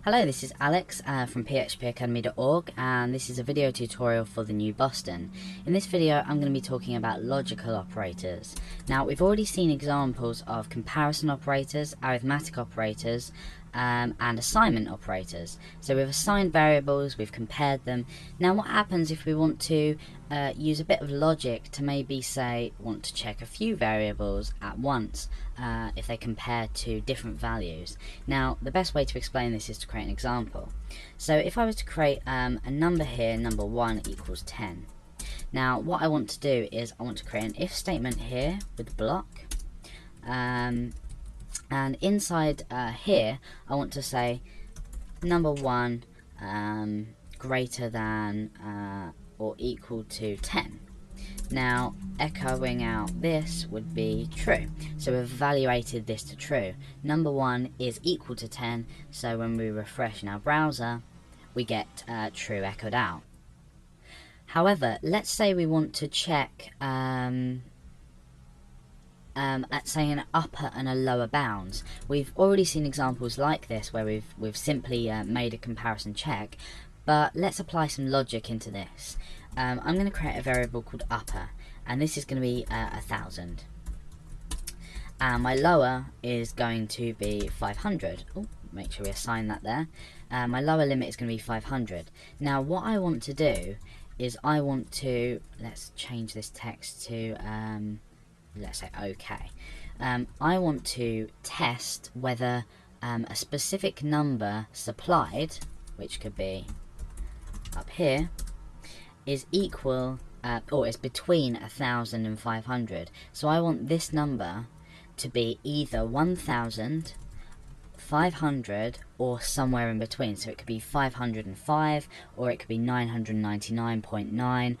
Hello, this is Alex from phpacademy.org, and this is a video tutorial for the new Boston. In this video I'm going to be talking about logical operators. Now, we've already seen examples of comparison operators, arithmetic operators, and assignment operators. So we've assigned variables, we've compared them. Now what happens if we want to use a bit of logic to maybe say want to check a few variables at once if they compare to different values? Now the best way to explain this is to create an example. So if I was to create a number here, number 1 equals 10. Now what I want to do is I want to create an if statement here with a block, and inside here I want to say number 1 greater than or equal to 10. Now echoing out this would be true, so we've evaluated this to true. Number 1 is equal to 10, so when we refresh in our browser we get true echoed out. However, let's say we want to check at say an upper and a lower bounds. We've already seen examples like this where we've simply made a comparison check, but let's apply some logic into this. I'm going to create a variable called upper, and this is going to be 1000, and my lower is going to be 500. Oh, make sure we assign that there. My lower limit is going to be 500. Now what I want to do is I want to, let's change this text to let's say OK. I want to test whether a specific number supplied, which could be up here, is equal or is between 1000 and 500. So I want this number to be either 1000, 500, or somewhere in between. So it could be 505, or it could be 999.9.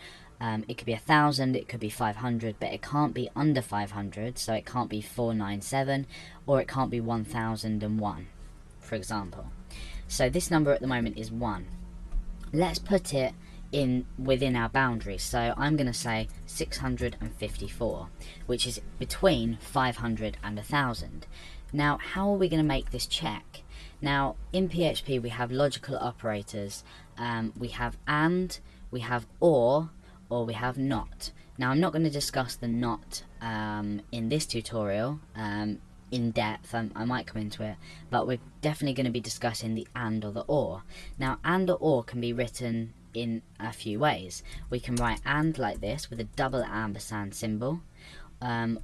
It could be 1000, it could be 500, but it can't be under 500, so it can't be 497, or it can't be 1001, for example. So this number at the moment is 1. Let's put it in within our boundaries. So I'm going to say 654, which is between 500 and 1000. Now how are we going to make this check? Now in PHP we have logical operators. We have and, we have or we have not. Now I'm not going to discuss the not in this tutorial in depth. I might come into it, but we're definitely going to be discussing the and or the or. Now and or can be written in a few ways. We can write and like this with a double ampersand symbol,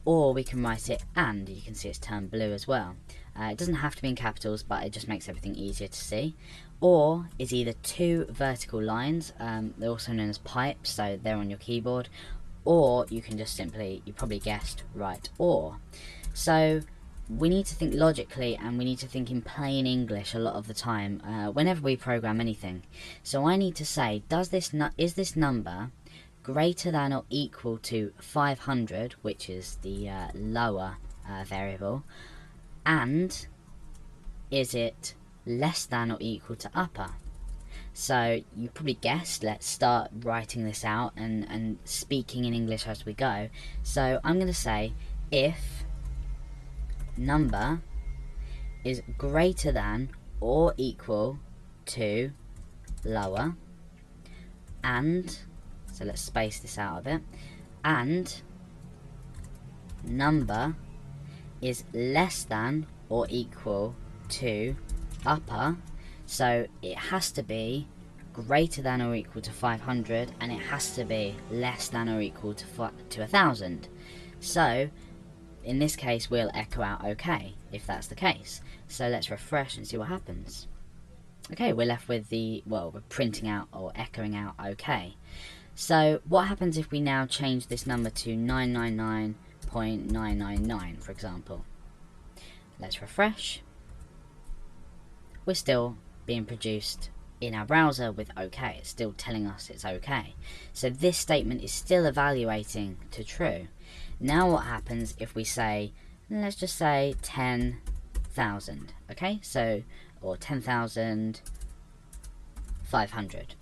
or we can write it and. You can see it's turned blue as well. It doesn't have to be in capitals, but it just makes everything easier to see. Or is either two vertical lines, they're also known as pipes, so they're on your keyboard, or you can just simply, you probably guessed, write or. So we need to think logically, and we need to think in plain English a lot of the time whenever we program anything. So I need to say, is this number greater than or equal to 500, which is the lower variable, and is it less than or equal to upper? So you probably guessed. Let's start writing this out and speaking in English as we go. So I'm going to say if number is greater than or equal to lower, and, so let's space this out a bit, and number is less than or equal to upper, so it has to be greater than or equal to 500, and it has to be less than or equal to 1000. So in this case we'll echo out OK if that's the case. So let's refresh and see what happens. Okay, we're left with the, well, we're printing out or echoing out OK. So what happens if we now change this number to 999.999, for example? Let's refresh. We're still being produced in our browser with OK. It's still telling us it's OK. So this statement is still evaluating to true. Now what happens if we say, let's just say 10,000, okay? So, or 10,500.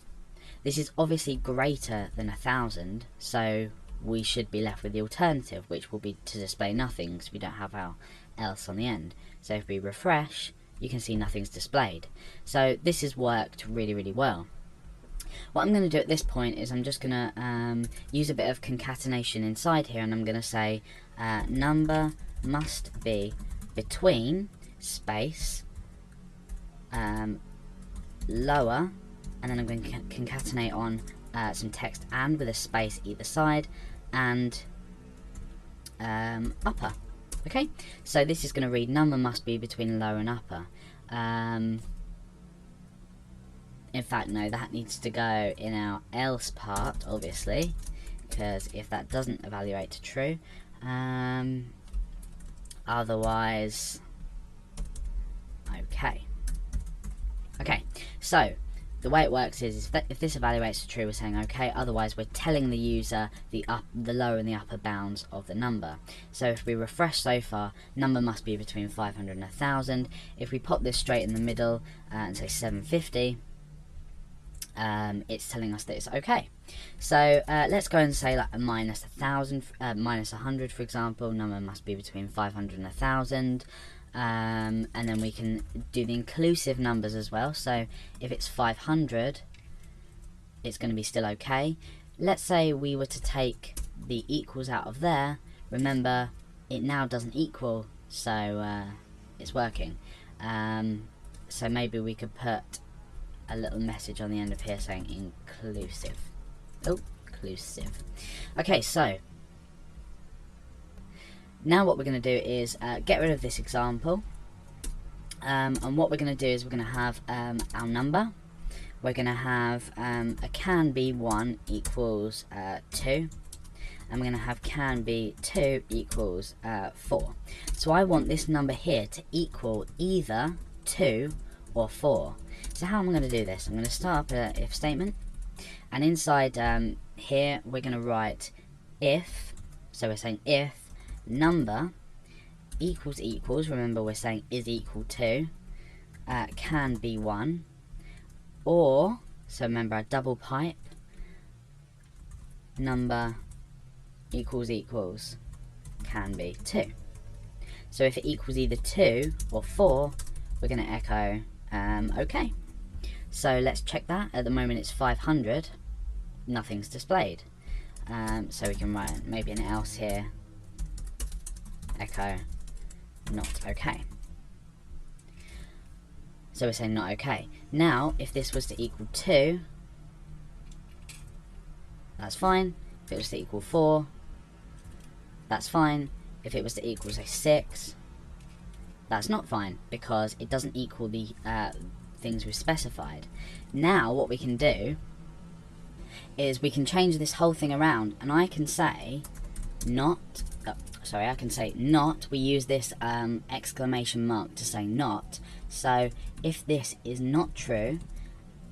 This is obviously greater than 1,000, so we should be left with the alternative, which will be to display nothing because we don't have our else on the end. So if we refresh, you can see nothing's displayed. So this has worked really well. What I'm going to do at this point is I'm just going to use a bit of concatenation inside here, and I'm going to say number must be between space lower, and then I'm going to concatenate on some text and with a space either side, and upper. Okay, so this is going to read number must be between lower and upper. In fact, no, that needs to go in our else part, obviously, because if that doesn't evaluate to true, otherwise, okay, so the way it works is that if this evaluates to true, we're saying okay, otherwise we're telling the user the lower and the upper bounds of the number. So if we refresh so far, number must be between 500 and 1000. If we pop this straight in the middle and say 750, it's telling us that it's okay. So let's go and say like a minus 1000, minus 100 for example. Number must be between 500 and 1000. And then we can do the inclusive numbers as well. So if it's 500, it's going to be still okay. Let's say we were to take the equals out of there. Remember, it now doesn't equal, so it's working. So maybe we could put a little message on the end of here saying inclusive. Oh, inclusive. Okay, so now what we're going to do is get rid of this example, and what we're going to do is we're going to have our number. We're going to have a can be 1 equals 2, and we're going to have can be 2 equals 4. So I want this number here to equal either 2 or 4. So how am I going to do this? I'm going to start up an if statement, and inside here we're going to write if. So we're saying if number equals, remember we're saying is equal to, can be 1, or, so remember our double pipe, number equals can be 2. So if it equals either 2 or 4, we're going to echo okay. So let's check that. At the moment it's 500, nothing's displayed. So we can write maybe an else here, echo not okay. So we're saying not okay. Now if this was to equal 2, that's fine. If it was to equal 4, that's fine. If it was to equal say 6, that's not fine, because it doesn't equal the things we've specified. Now what we can do is we can change this whole thing around, and I can say not, I can say not. We use this exclamation mark to say not. So if this is not true,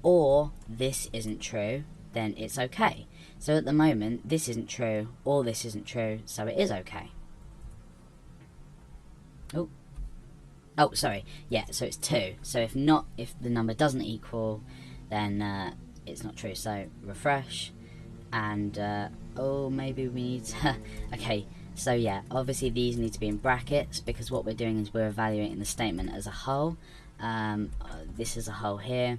or this isn't true, then it's okay. So at the moment this isn't true, or this isn't true, so it is okay. Oh, sorry. Yeah, so it's 2. So if the number doesn't equal, then it's not true. So refresh, and oh, maybe we need to okay, so yeah, obviously these need to be in brackets, because what we're doing is we're evaluating the statement as a whole. This is a whole here,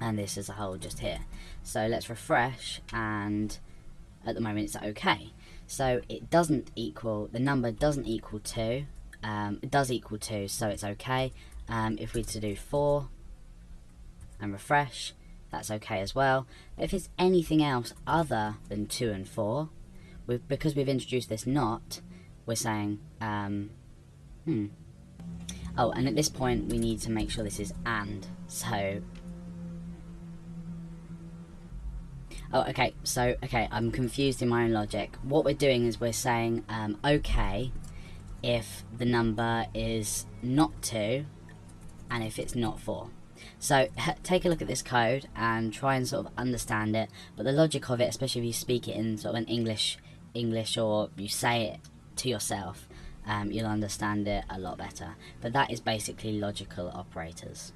and this is a whole just here. So let's refresh, and at the moment it's okay. So it doesn't equal, the number doesn't equal 2. It does equal 2, so it's okay. If we were to do 4 and refresh, that's okay as well. But if it's anything else other than 2 and 4, because we've introduced this not, we're saying oh, and at this point we need to make sure this is and. So okay, I'm confused in my own logic. What we're doing is we're saying okay if the number is not 2 and if it's not 4. So take a look at this code and try and sort of understand it, but the logic of it, especially if you speak it in sort of an English or you say it to yourself, you'll understand it a lot better. But that is basically logical operators.